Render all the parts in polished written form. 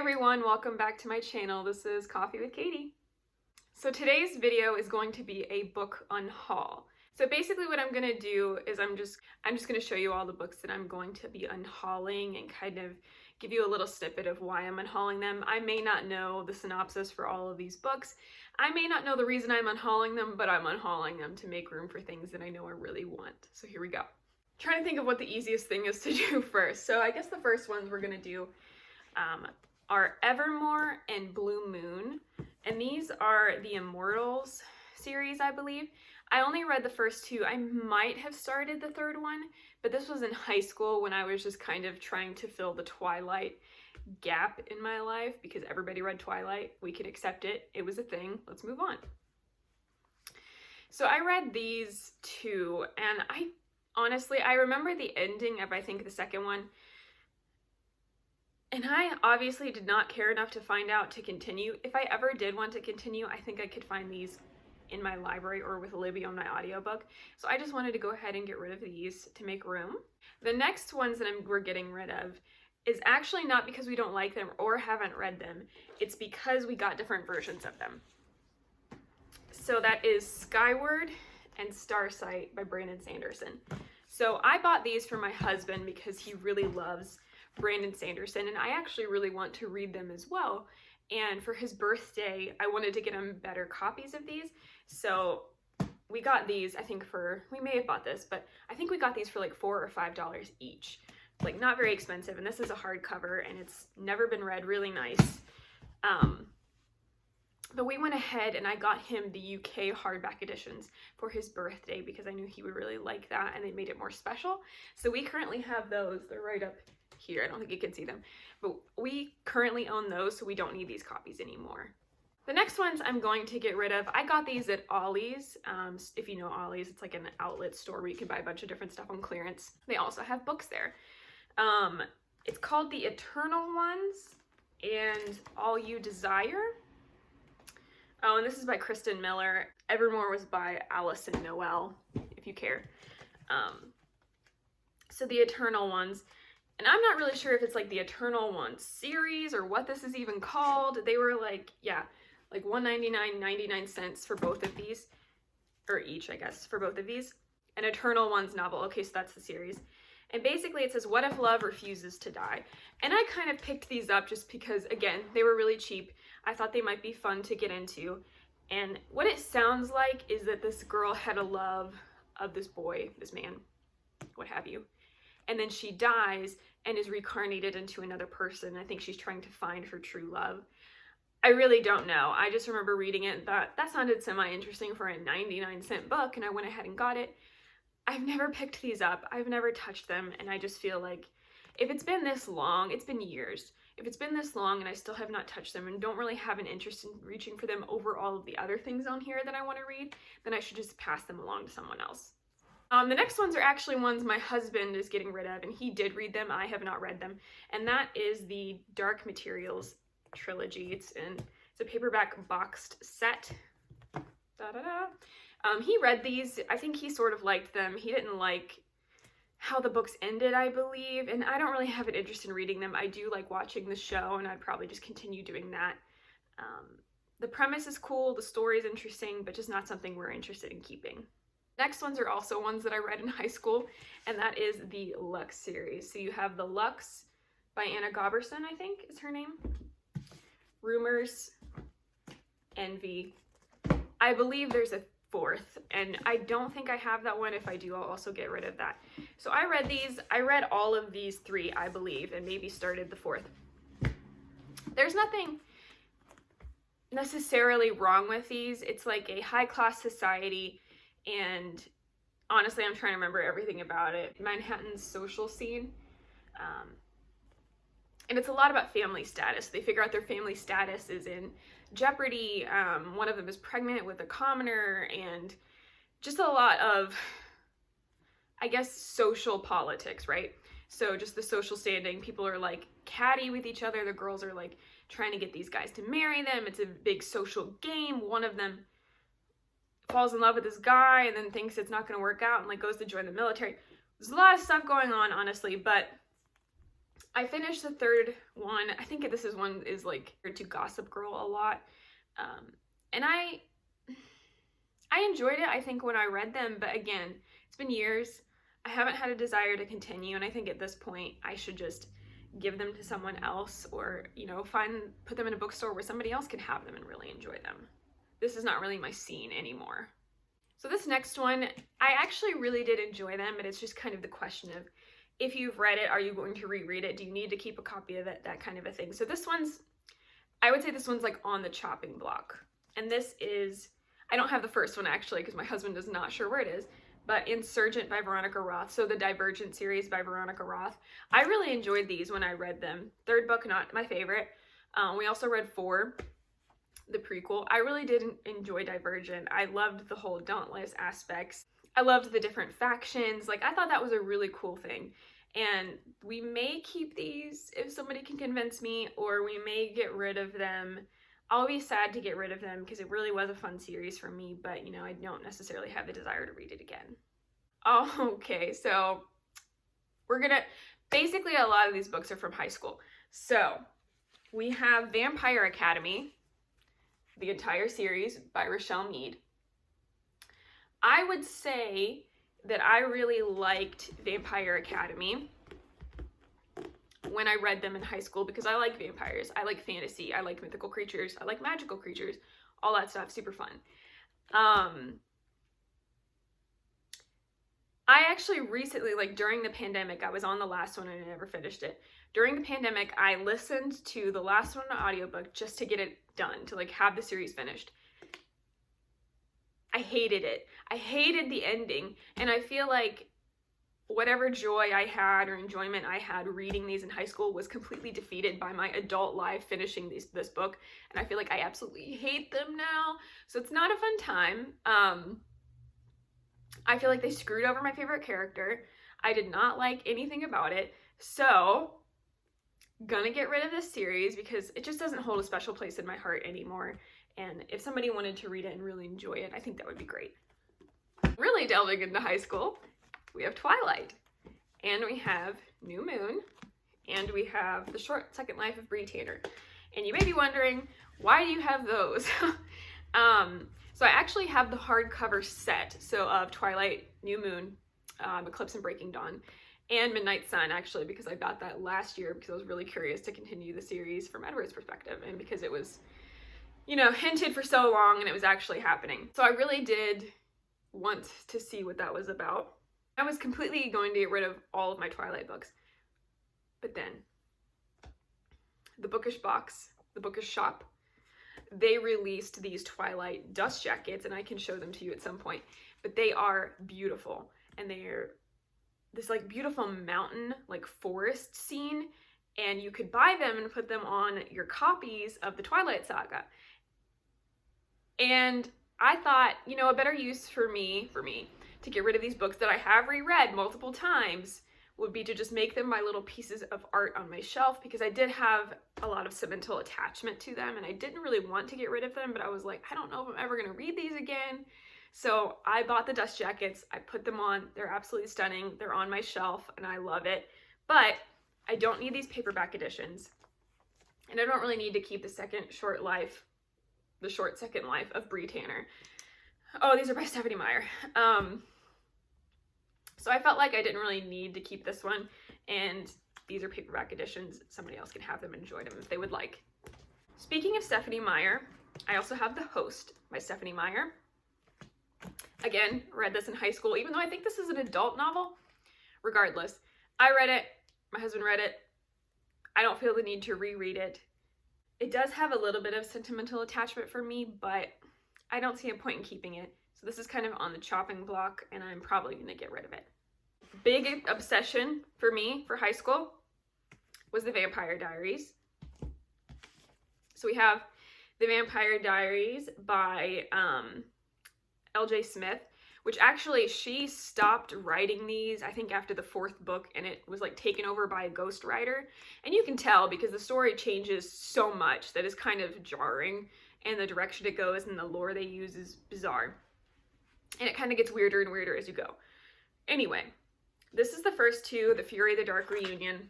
everyone, welcome back to my channel. This is Coffee with Katie. So today's video is going to be a book unhaul. So basically what I'm going to do is I'm just going to show you all the books that I'm going to be unhauling and kind of give you a little snippet of why I'm unhauling them. I may not know the synopsis for all of these books. I may not know the reason I'm unhauling them, but I'm unhauling them to make room for things that I know I really want. So here we go. Trying to think of what the easiest thing is to do first. So I guess the first ones we're going to do are Evermore and Blue Moon, and these are the Immortals series, I believe. I only read the first two. I might have started the third one, but this was in high school when I was just kind of trying to fill the Twilight gap in my life because everybody read Twilight. We could accept it. It was a thing. Let's move on. So I read these two, and I remember the ending of, I think, the second one. And I obviously did not care enough to find out to continue. If I ever did want to continue, I think I could find these in my library or with Libby on my audiobook. So I just wanted to go ahead and get rid of these to make room. The next ones that we're getting rid of is actually not because we don't like them or haven't read them. It's because we got different versions of them. So that is Skyward and Starsight by Brandon Sanderson. So I bought these for my husband because he really loves Brandon Sanderson, and I actually really want to read them as well. And for his birthday, I wanted to get him better copies of these. So we got these, I think we may have bought this, but I think we got these for like $4 or $5 each. Like not very expensive, and this is a hardcover, and it's never been read, really nice. But we went ahead and I got him the UK hardback editions for his birthday because I knew he would really like that, and it made it more special. So we currently have those. They're right up here. I don't think you can see them, but we currently own those, so we don't need these copies anymore. The next ones I'm going to get rid of, I got these at Ollie's. If you know Ollie's, it's like an outlet store where you can buy a bunch of different stuff on clearance. They also have books there. It's called The Eternal Ones and All You Desire. Oh, and this is by Kristen Miller. Evermore was by Allison Noel, if you care. So The Eternal Ones. And I'm not really sure if it's like the Eternal Ones series or what this is even called. They were like, yeah, like $1.99, 99 cents for both of these. Or each, I guess, for both of these. An Eternal Ones novel. Okay, so that's the series. And basically it says, what if love refuses to die? And I kind of picked these up just because, again, they were really cheap. I thought they might be fun to get into. And what it sounds like is that this girl had a love of this boy, this man, what have you. And then she dies and is reincarnated into another person. I think she's trying to find her true love. I really don't know. I just remember reading it and thought that sounded semi-interesting for a 99-cent book, and I went ahead and got it. I've never picked these up. I've never touched them, and I just feel like if it's been this long, it's been years. If it's been this long and I still have not touched them and don't really have an interest in reaching for them over all of the other things on here that I want to read, then I should just pass them along to someone else. The next ones are actually ones my husband is getting rid of, and he did read them. I have not read them, and that is the Dark Materials trilogy. It's a paperback boxed set. He read these. I think he sort of liked them. He didn't like how the books ended, I believe, and I don't really have an interest in reading them. I do like watching the show, and I'd probably just continue doing that. The premise is cool, the story is interesting, but just not something we're interested in keeping. Next ones are also ones that I read in high school, and that is the Lux series. So you have The Lux by Anna Goberson, I think is her name. Rumors, Envy. I believe there's a fourth, and I don't think I have that one. If I do, I'll also get rid of that. So I read these. I read all of these three, I believe, and maybe started the fourth. There's nothing necessarily wrong with these. It's like a high-class society. And honestly, I'm trying to remember everything about it. Manhattan's social scene. And it's a lot about family status. They figure out their family status is in jeopardy. One of them is pregnant with a commoner, and just a lot of, I guess, social politics, right? So just the social standing. People are like catty with each other. The girls are like trying to get these guys to marry them. It's a big social game. One of them falls in love with this guy and then thinks it's not going to work out and like goes to join the military. There's a lot of stuff going on, honestly, but I finished the third one. I think this is one is like to Gossip Girl a lot. And I enjoyed it, I think, when I read them, but again, it's been years. I haven't had a desire to continue, and I think at this point I should just give them to someone else, or, you know, put them in a bookstore where somebody else can have them and really enjoy them. This is not really my scene anymore. So this next one, I actually really did enjoy them, but it's just kind of the question of, if you've read it, are you going to reread it? Do you need to keep a copy of it? That kind of a thing. So this one's, I would say this one's like on the chopping block. And this is, I don't have the first one actually because my husband is not sure where it is, but Insurgent by Veronica Roth. So the Divergent series by Veronica Roth. I really enjoyed these when I read them. Third book, not my favorite. We also read 4, the prequel. I really did enjoy Divergent. I loved the whole Dauntless aspects. I loved the different factions. Like, I thought that was a really cool thing. And we may keep these if somebody can convince me, or we may get rid of them. I'll be sad to get rid of them because it really was a fun series for me, but, you know, I don't necessarily have the desire to read it again. Okay, so we're gonna, basically a lot of these books are from high school. So we have Vampire Academy, the entire series by Rochelle Mead. I would say that I really liked Vampire Academy when I read them in high school because I like vampires, I like fantasy, I like mythical creatures, I like magical creatures, all that stuff, super fun. I actually recently, like during the pandemic, I was on the last one and I never finished it. During the pandemic, I listened to the last one on audiobook just to get it done, to like have the series finished. I hated it. I hated the ending, and I feel like whatever joy I had or enjoyment I had reading these in high school was completely defeated by my adult life finishing this book, and I feel like I absolutely hate them now, so it's not a fun time. I feel like they screwed over my favorite character. I did not like anything about it, so gonna get rid of this series because it just doesn't hold a special place in my heart anymore. And if somebody wanted to read it and really enjoy it, I think that would be great. Really delving into high school, we have Twilight, and we have New Moon, and we have The Short Second Life of Bree Tanner. And you may be wondering, why do you have those? So I actually have the hardcover set, so of Twilight, New Moon, Eclipse and Breaking Dawn, and Midnight Sun, actually, because I got that last year because I was really curious to continue the series from Edward's perspective, and because it was, you know, hinted for so long and it was actually happening. So I really did want to see what that was about. I was completely going to get rid of all of my Twilight books. But then, the Bookish Box, the Bookish Shop, they released these Twilight dust jackets, and I can show them to you at some point. But they are beautiful, and they're this like beautiful mountain, like forest scene, and you could buy them and put them on your copies of the Twilight Saga. And I thought, you know, a better use for me to get rid of these books that I have reread multiple times would be to just make them my little pieces of art on my shelf, because I did have a lot of sentimental attachment to them and I didn't really want to get rid of them, but I was like, I don't know if I'm ever going to read these again. So I bought the dust jackets, I put them on, they're absolutely stunning, they're on my shelf and I love it, but I don't need these paperback editions, and I don't really need to keep the Short Second Life of Bree Tanner. Oh, these are by Stephanie Meyer. So I felt like I didn't really need to keep this one, and these are paperback editions. Somebody else can have them and enjoy them if they would like. Speaking of Stephanie Meyer, I also have The Host by Stephanie Meyer. Again, read this in high school, even though I think this is an adult novel. Regardless, I read it, my husband read it. I don't feel the need to reread it. It does have a little bit of sentimental attachment for me, but I don't see a point in keeping it. So this is kind of on the chopping block, and I'm probably going to get rid of it. Big obsession for me for high school was the Vampire Diaries. So we have the Vampire Diaries by L.J. Smith, which actually she stopped writing these, I think, after the 4th book, and it was like taken over by a ghostwriter. And you can tell because the story changes so much that it's kind of jarring, and the direction it goes and the lore they use is bizarre. And it kind of gets weirder and weirder as you go. Anyway, this is the first 2, The Fury of the Dark Reunion.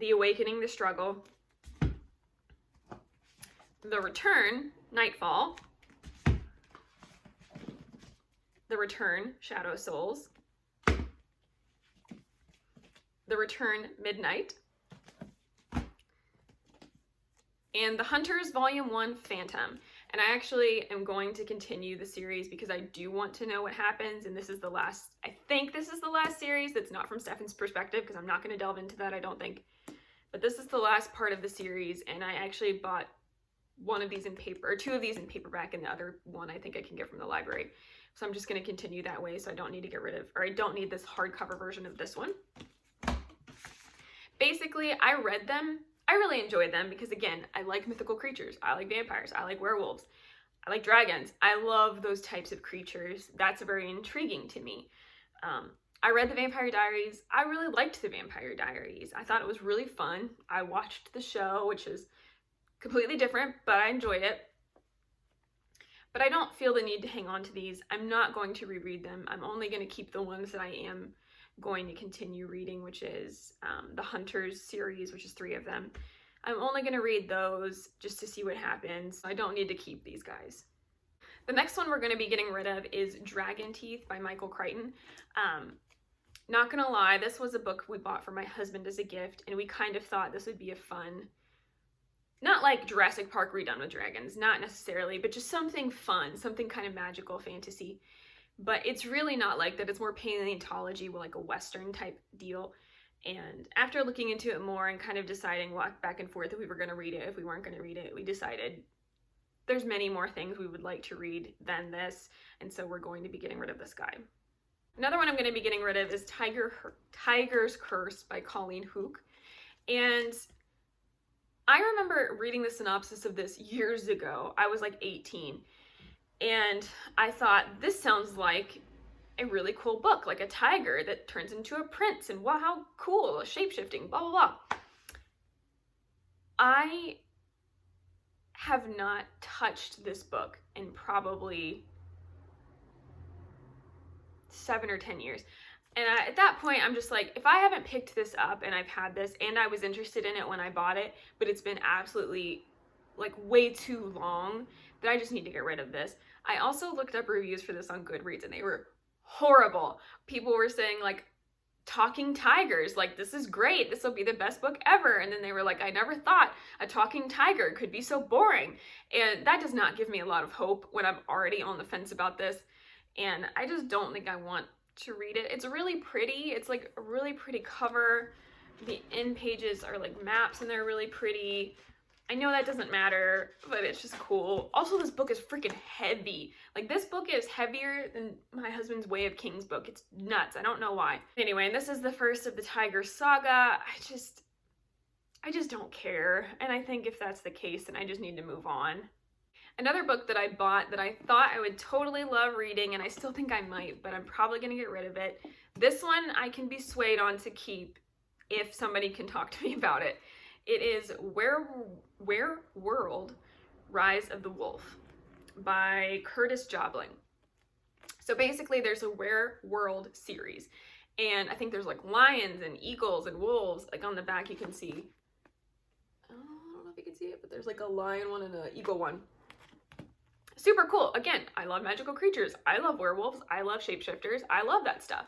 The Awakening, The Struggle, The Return, Nightfall, The Return, Shadow Souls, The Return, Midnight, and The Hunters Volume 1, Phantom. And I actually am going to continue the series because I do want to know what happens, and this is the last, I think this is the last series that's not from Stefan's perspective, because I'm not going to delve into that, I don't think. But this is the last part of the series, and I actually bought one of these in paper, or two of these in paperback, and the other one I think I can get from the library. So I'm just going to continue that way, so I don't need to get rid of, or I don't need this hardcover version of this one. Basically, I read them. I really enjoyed them because, again, I like mythical creatures. I like vampires. I like werewolves. I like dragons. I love those types of creatures. That's very intriguing to me. I read the Vampire Diaries. I really liked the Vampire Diaries. I thought it was really fun. I watched the show, which is completely different, but I enjoyed it. But I don't feel the need to hang on to these. I'm not going to reread them. I'm only going to keep the ones that I am going to continue reading, which is the Hunters series, which is 3 of them. I'm only going to read those just to see what happens. I don't need to keep these guys. The next one we're going to be getting rid of is Dragon Teeth by Michael Crichton. Not gonna lie, this was a book we bought for my husband as a gift, and we kind of thought this would be a fun, not like Jurassic Park redone with dragons, not necessarily, but just something fun, something kind of magical fantasy. But it's really not like that. It's more paleontology, like a Western type deal. And after looking into it more and kind of deciding back and forth if we were going to read it, if we weren't going to read it, we decided there's many more things we would like to read than this. And so we're going to be getting rid of this guy. Another one I'm going to be getting rid of is Tiger's Curse by Colleen. And I remember reading the synopsis of this years ago. I was like 18. And I thought, this sounds like a really cool book, like a tiger that turns into a prince, and wow, how cool, shape-shifting, blah, blah, blah. I have not touched this book in probably 7 or 10 years. And at that point, I'm just like, if I haven't picked this up and I've had this and I was interested in it when I bought it, but it's been absolutely like way too long, that I just need to get rid of this. I also looked up reviews for this on Goodreads and they were horrible. People were saying like, talking tigers, like, this is great, this will be the best book ever. And then they were like, I never thought a talking tiger could be so boring. And that does not give me a lot of hope when I'm already on the fence about this. And I just don't think I want to read it. It's really pretty. It's like a really pretty cover. The end pages are like maps and they're really pretty. I know that doesn't matter, but it's just cool. Also, this book is freaking heavy. Like, this book is heavier than my husband's Way of Kings book. It's nuts. I don't know why. Anyway, and this is the first of the Tiger Saga. I just don't care. And I think if that's the case, then I just need to move on. Another book that I bought that I thought I would totally love reading, and I still think I might, but I'm probably going to get rid of it. This one I can be swayed on to keep if somebody can talk to me about it. It is Ware World, Rise of the Wolf by Curtis Jobling. So basically there's a Ware World series, and I think there's like lions and eagles and wolves. Like on the back you can see, I don't know if you can see it, but there's like a lion one and an eagle one. Super cool. Again, I love magical creatures. I love werewolves. I love shapeshifters. I love that stuff.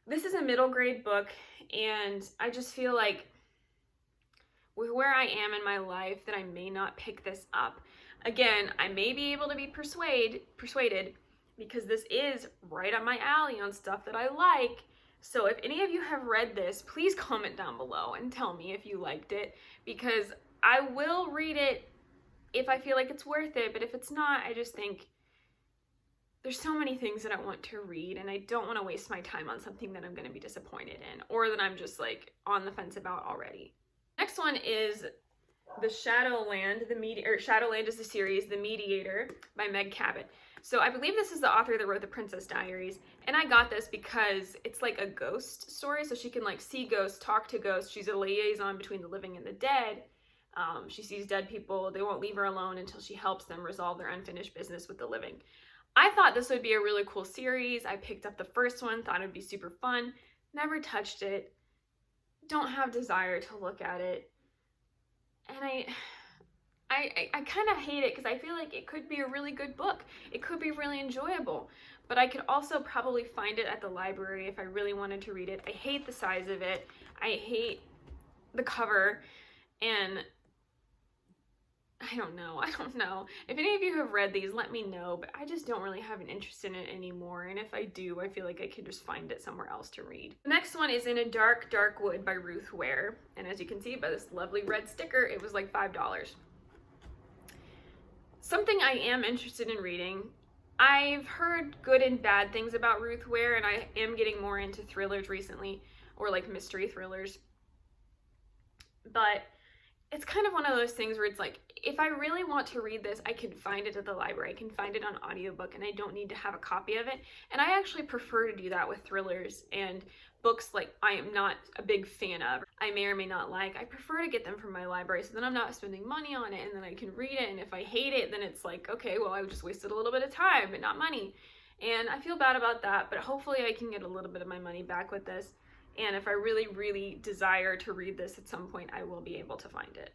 This is a middle grade book, and I just feel like with where I am in my life that I may not pick this up. Again, I may be able to be persuaded because this is right up my alley on stuff that I like. So if any of you have read this, please comment down below and tell me if you liked it, because I will read it if I feel like it's worth it. But if it's not, I just think there's so many things that I want to read, and I don't want to waste my time on something that I'm going to be disappointed in, or that I'm just like on the fence about already. Next one is the Shadowland. Shadowland is the series, The Mediator by Meg Cabot. So I believe this is the author that wrote The Princess Diaries, and I got this because it's like a ghost story, so she can like see ghosts, talk to ghosts. She's a liaison between the living and the dead. She sees dead people. They won't leave her alone until she helps them resolve their unfinished business with the living. I thought this would be a really cool series. I picked up the first one, thought it would be super fun, never touched it. don't have desire to look at it. And I kind of hate it because I feel like it could be a really good book. It could be really enjoyable, but I could also probably find it at the library if I really wanted to read it. I hate the size of it. I hate the cover, and I don't know. If any of you have read these, let me know, but I just don't really have an interest in it anymore, and if I do, I feel like I could just find it somewhere else to read. The next one is In a Dark, Dark Wood by Ruth Ware, and as you can see by this lovely red sticker, it was like $5. Something I am interested in reading. I've heard good and bad things about Ruth Ware, and I am getting more into thrillers recently, or like mystery thrillers, but it's kind of one of those things where it's like, if I really want to read this, I can find it at the library. I can find it on audiobook, and I don't need to have a copy of it. And I actually prefer to do that with thrillers and books like I am not a big fan of, I may or may not like. I prefer to get them from my library, so then I'm not spending money on it, and then I can read it, and if I hate it, then it's like, okay, well, I just wasted a little bit of time, but not money. And I feel bad about that, but hopefully I can get a little bit of my money back with this. And if I really, really desire to read this at some point, I will be able to find it.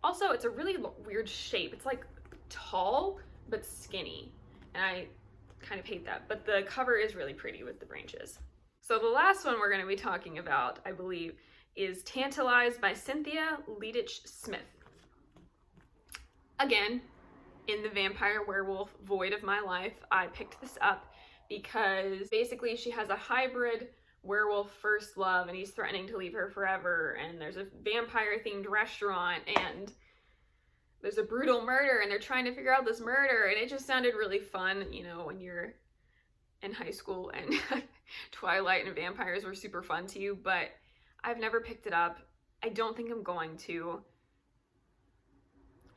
Also, it's a really weird shape. It's like tall, but skinny. And I kind of hate that. But the cover is really pretty with the branches. So the last one we're going to be talking about, I believe, is Tantalized by Cynthia Leedich Smith. Again, in the vampire werewolf void of my life, I picked this up because basically she has a hybrid werewolf first love, and he's threatening to leave her forever, and there's a vampire themed restaurant, and there's a brutal murder, and they're trying to figure out this murder, and it just sounded really fun, you know, when you're in high school and Twilight and vampires were super fun to you. But I've never picked it up. I don't think I'm going to.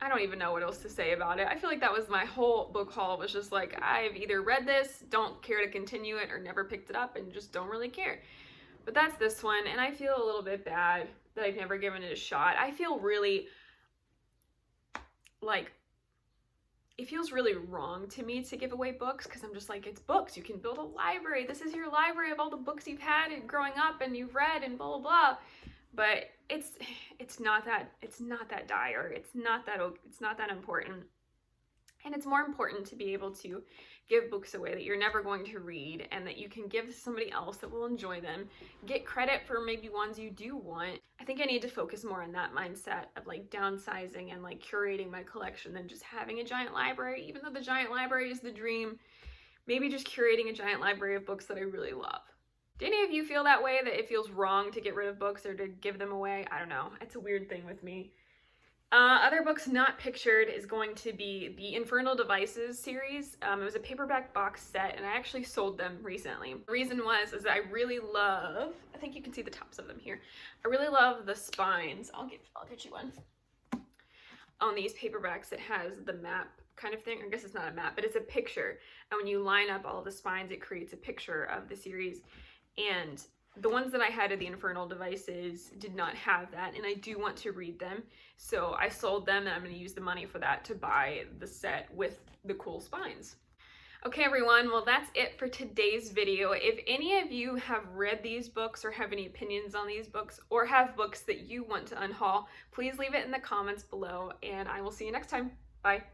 I don't even know what else to say about it. I feel like that was my whole book haul, was just like, I've either read this, don't care to continue it, or never picked it up and just don't really care. But that's this one, and I feel a little bit bad that I've never given it a shot. I feel really, like, it feels really wrong to me to give away books, because I'm just like, it's books. You can build a library. This is your library of all the books you've had growing up and you've read and blah, blah, blah. But it's not that dire. It's not that important. And it's more important to be able to give books away that you're never going to read, and that you can give to somebody else that will enjoy them. Get credit for maybe ones you do want. I think I need to focus more on that mindset of like downsizing and like curating my collection than just having a giant library. Even though the giant library is the dream, maybe just curating a giant library of books that I really love. Do any of you feel that way, that it feels wrong to get rid of books or to give them away? I don't know. It's a weird thing with me. Other books not pictured is going to be the Infernal Devices series. It was a paperback box set, and I actually sold them recently. The reason is that I really love, I think you can see the tops of them here. I really love the spines. I'll get you one. On these paperbacks, it has the map kind of thing. I guess it's not a map, but it's a picture. And when you line up all the spines, it creates a picture of the series. And the ones that I had of the Infernal Devices did not have that, and I do want to read them. So I sold them, and I'm going to use the money for that to buy the set with the cool spines. Okay, everyone, well, that's it for today's video. If any of you have read these books or have any opinions on these books, or have books that you want to unhaul, please leave it in the comments below, and I will see you next time. Bye.